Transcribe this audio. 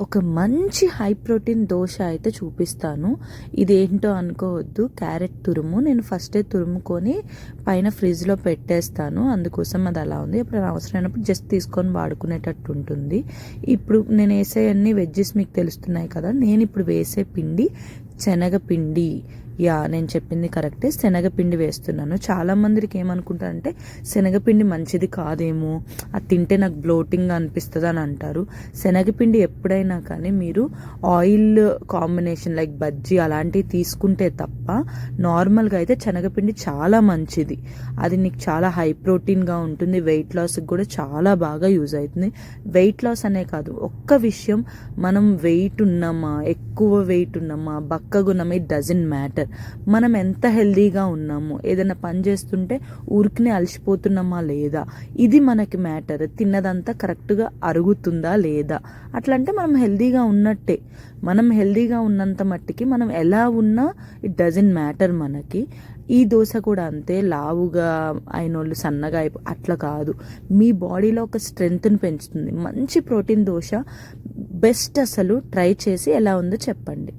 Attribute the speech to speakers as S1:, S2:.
S1: ఒక మంచి high protein dosa అయితే చూపిస్తాను. ఇదేంటో అనుకోవద్దు, క్యారెట్ తురుము. నేను ఫస్టే తురుముకొని పైన ఫ్రిడ్జ్లో పెట్టేస్తాను, అందుకోసం అది అలా ఉంది. ఎప్పుడైనా అవసరమైనప్పుడు జస్ట్ తీసుకొని వాడుకునేటట్టు ఉంటుంది. ఇప్పుడు నేను వేసే అన్ని వెజ్జెస్ మీకు తెలుస్తున్నాయి కదా. నేను ఇప్పుడు వేసే పిండి శనగపిండి. నేను చెప్పింది కరెక్టే, శనగపిండి వేస్తున్నాను. చాలామందికి ఏమనుకుంటారంటే శనగపిండి మంచిది కాదేమో, అది తింటే నాకు బ్లోటింగ్ అనిపిస్తుంది అని అంటారు. శనగపిండి ఎప్పుడైనా కానీ మీరు ఆయిల్ కాంబినేషన్ లైక్ బజ్జీ అలాంటివి తీసుకుంటే తప్ప నార్మల్గా అయితే శనగపిండి చాలా మంచిది. అది నీకు చాలా హై ప్రోటీన్గా ఉంటుంది. వెయిట్ లాస్కి కూడా చాలా బాగా యూజ్ అవుతుంది. వెయిట్ లాస్ అనే కాదు, ఒక్క విషయం, మనం వెయిట్ ఉన్నామా, ఎక్కువ వెయిట్ ఉన్నామా, బక్కగా ఉన్నామా, ఇట్ డజంట్ మ్యాటర్. మనం ఎంత హెల్దీగా ఉన్నాము, ఏదైనా పని చేస్తుంటే ఊరికినే అలసిపోతున్నామా లేదా, ఇది మనకి మ్యాటర్. తిన్నదంతా కరెక్ట్గా అరుగుతుందా లేదా, అట్లా అంటే మనం హెల్దీగా ఉన్నట్టే. మనం హెల్దీగా ఉన్నంత మట్టికి మనం ఎలా ఉన్నా ఇట్ డజంట్ మ్యాటర్ మనకి. ఈ దోశ కూడా అంతే, లావుగా అయినోళ్ళు సన్నగా అట్లా కాదు, మీ బాడీలో ఒక స్ట్రెంగ్త్ని పెంచుతుంది. మంచి ప్రోటీన్ దోశ బెస్ట్. అసలు ట్రై చేసి ఎలా ఉందో చెప్పండి.